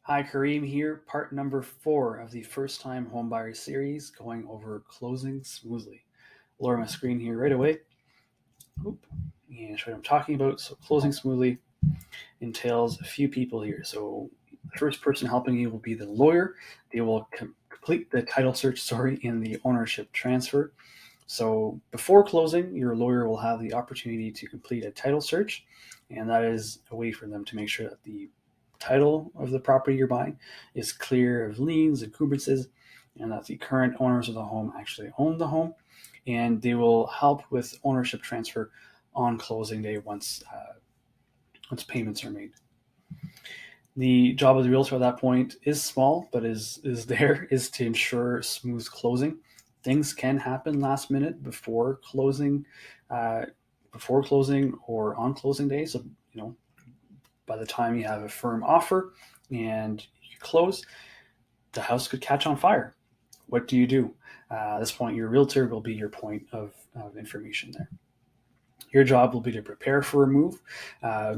Hi, Karim here, part number 4 of the first time homebuyer series going over closing smoothly. Lower my screen here right away. Oop, and show what I'm talking about. So, closing smoothly entails a few people here. So, the first person helping you will be the lawyer. They will complete the title search, in the ownership transfer. So, before closing, your lawyer will have the opportunity to complete a title search, and that is a way for them to make sure that the title of the property you're buying is clear of liens, encumbrances, and that the current owners of the home actually own the home. And they will help with ownership transfer on closing day once payments are made. The job of the realtor at that point is small, but is there is to ensure smooth closing. Things can happen last minute uh, before closing or on closing day. So by the time you have a firm offer and you close, the house could catch on fire. What do you do? At this point, your realtor will be your point of information there. Your job will be to prepare for a move. Uh,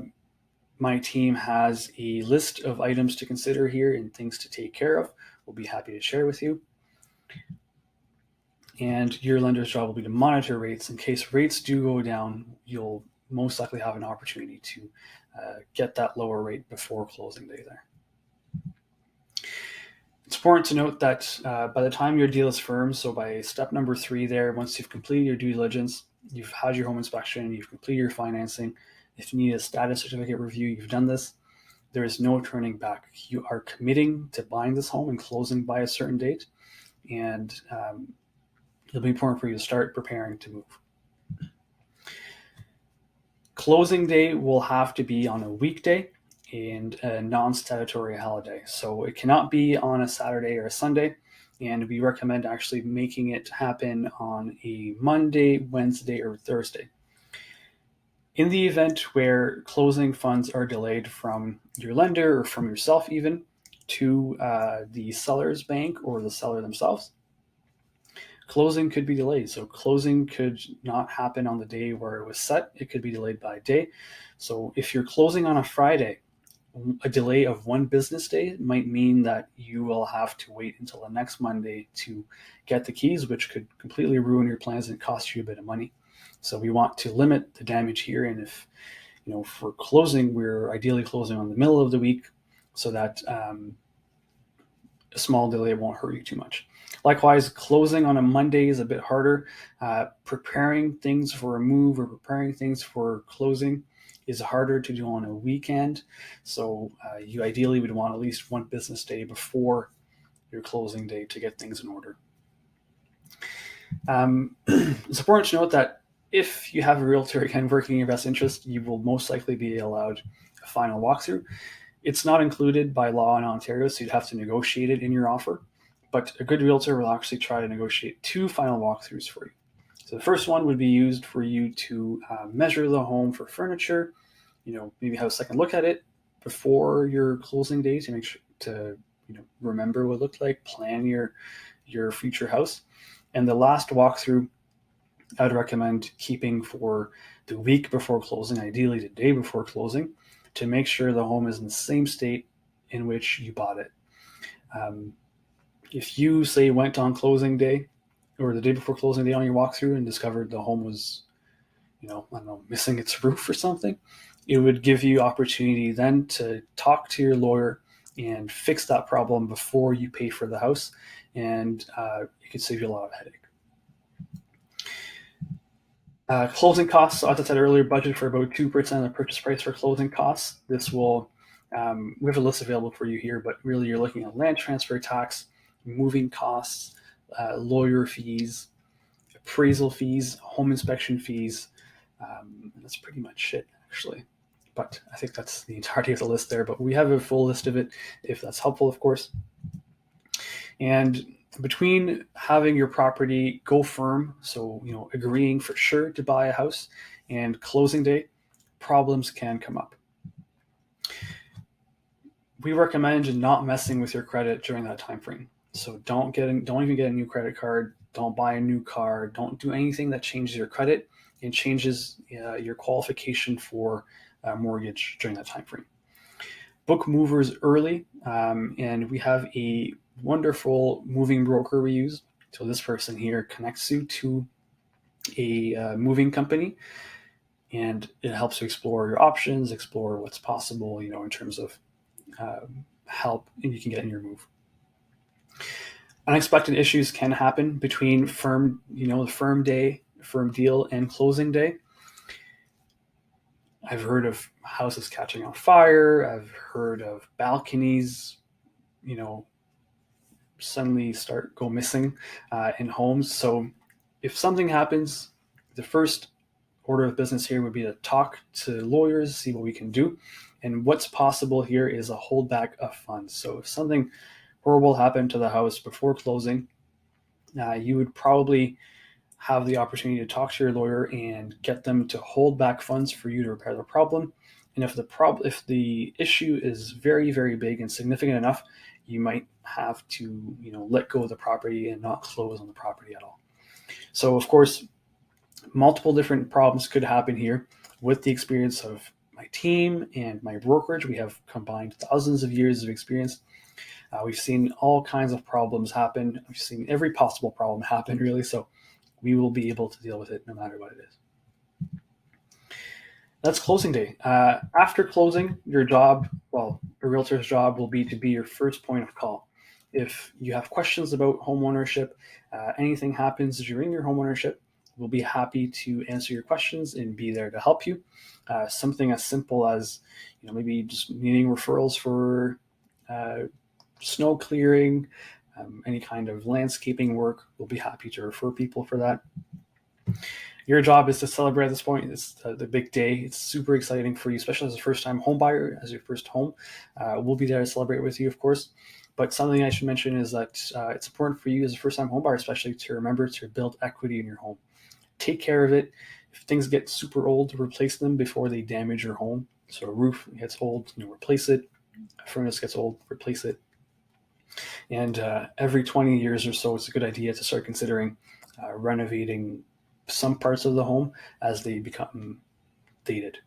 my team has a list of items to consider here and things to take care of. We'll be happy to share with you. And your lender's job will be to monitor rates. In case rates do go down, you'll most likely have an opportunity to get that lower rate before closing day there. It's important to note that by the time your deal is firm, so by step number 3 there, once you've completed your due diligence, you've had your home inspection, you've completed your financing, if you need a status certificate review, you've done this, there is no turning back. You are committing to buying this home and closing by a certain date, and it'll be important for you to start preparing to move. Closing day will have to be on a weekday and a non-statutory holiday. So it cannot be on a Saturday or a Sunday, and we recommend actually making it happen on a Monday, Wednesday, or Thursday. In the event where closing funds are delayed from your lender or from yourself even to the seller's bank or the seller themselves, closing could be delayed. So closing could not happen on the day where it was set. It could be delayed by a day. So if you're closing on a Friday, a delay of one business day might mean that you will have to wait until the next Monday to get the keys, which could completely ruin your plans and cost you a bit of money. So we want to limit the damage here. And if, for closing, we're ideally closing on the middle of the week so that a small delay won't hurt you too much. Likewise, closing on a Monday is a bit harder. Preparing things for a move or preparing things for closing is harder to do on a weekend. So you ideally would want at least one business day before your closing day to get things in order. It's important to note that if you have a realtor, again, working in your best interest, you will most likely be allowed a final walkthrough. It's not included by law in Ontario, so you'd have to negotiate it in your offer. But a good realtor will actually try to negotiate 2 final walkthroughs for you. So the first one would be used for you to measure the home for furniture, maybe have a second look at it before your closing day to make sure to remember what it looked like, plan your future house. And the last walkthrough I would recommend keeping for the week before closing, ideally the day before closing, to make sure the home is in the same state in which you bought it. If you say went on closing day or the day before closing day on your walkthrough and discovered the home was, missing its roof or something, it would give you opportunity then to talk to your lawyer and fix that problem before you pay for the house, and it could save you a lot of headache. Closing costs, as I said earlier, budget for about 2% of the purchase price for closing costs. This will, we have a list available for you here, but really you're looking at land transfer tax, moving costs, lawyer fees, appraisal fees, home inspection fees. And that's pretty much it, actually. But I think that's the entirety of the list there. But we have a full list of it if that's helpful, of course. And between having your property go firm, so agreeing for sure to buy a house, and closing day, problems can come up. We recommend not messing with your credit during that time frame. So don't even get a new credit card, don't buy a new car, don't do anything that changes your credit and changes your qualification for a mortgage during that time frame. book movers early, and we have a wonderful moving broker we use. So this person here connects you to a moving company, and it helps you explore your options, explore what's possible, in terms of help you can get in your move. Unexpected issues can happen between the firm deal, and closing day. I've heard of houses catching on fire. I've heard of balconies, suddenly go missing in homes. So if something happens, the first order of business here would be to talk to lawyers, see what we can do. And what's possible here is a holdback of funds. So if something horrible happened to the house before closing, you would probably have the opportunity to talk to your lawyer and get them to hold back funds for you to repair the problem. And if the issue is very, very big and significant enough, you might have to let go of the property and not close on the property at all. So of course, multiple different problems could happen here. With the experience of my team and my brokerage, we have combined thousands of years of experience. We've seen all kinds of problems happen. We've seen every possible problem happen, really. So we will be able to deal with it no matter what it is. That's closing day. After closing, a realtor's job will be to be your first point of call. If you have questions about home ownership, anything happens during your home ownership, we'll be happy to answer your questions and be there to help you. Something as simple as, maybe just needing referrals for snow clearing, any kind of landscaping work, we'll be happy to refer people for that. Your job is to celebrate at this point. It's the big day. It's super exciting for you, especially as a first-time home buyer, as your first home. We'll be there to celebrate with you, of course. But something I should mention is that it's important for you as a first-time home buyer, especially, to remember to build equity in your home. Take care of it. If things get super old, replace them before they damage your home. So a roof gets old, replace it. A furnace gets old, replace it. And every 20 years or so, it's a good idea to start considering renovating some parts of the home as they become dated.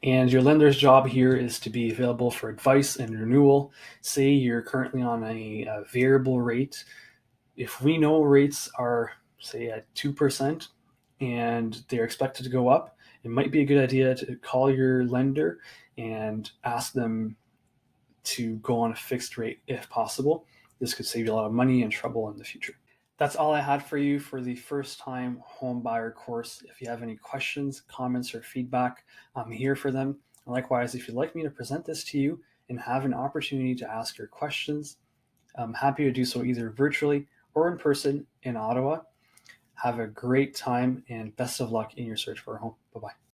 And your lender's job here is to be available for advice and renewal. Say you're currently on a variable rate. If we know rates are, say, at 2% and they're expected to go up, it might be a good idea to call your lender and ask them to go on a fixed rate if possible. This could save you a lot of money and trouble in the future. That's all I had for you for the first time home buyer course. If you have any questions, comments, or feedback, I'm here for them. And likewise, if you'd like me to present this to you and have an opportunity to ask your questions, I'm happy to do so either virtually or in person in Ottawa. Have a great time and best of luck in your search for a home. Bye-bye.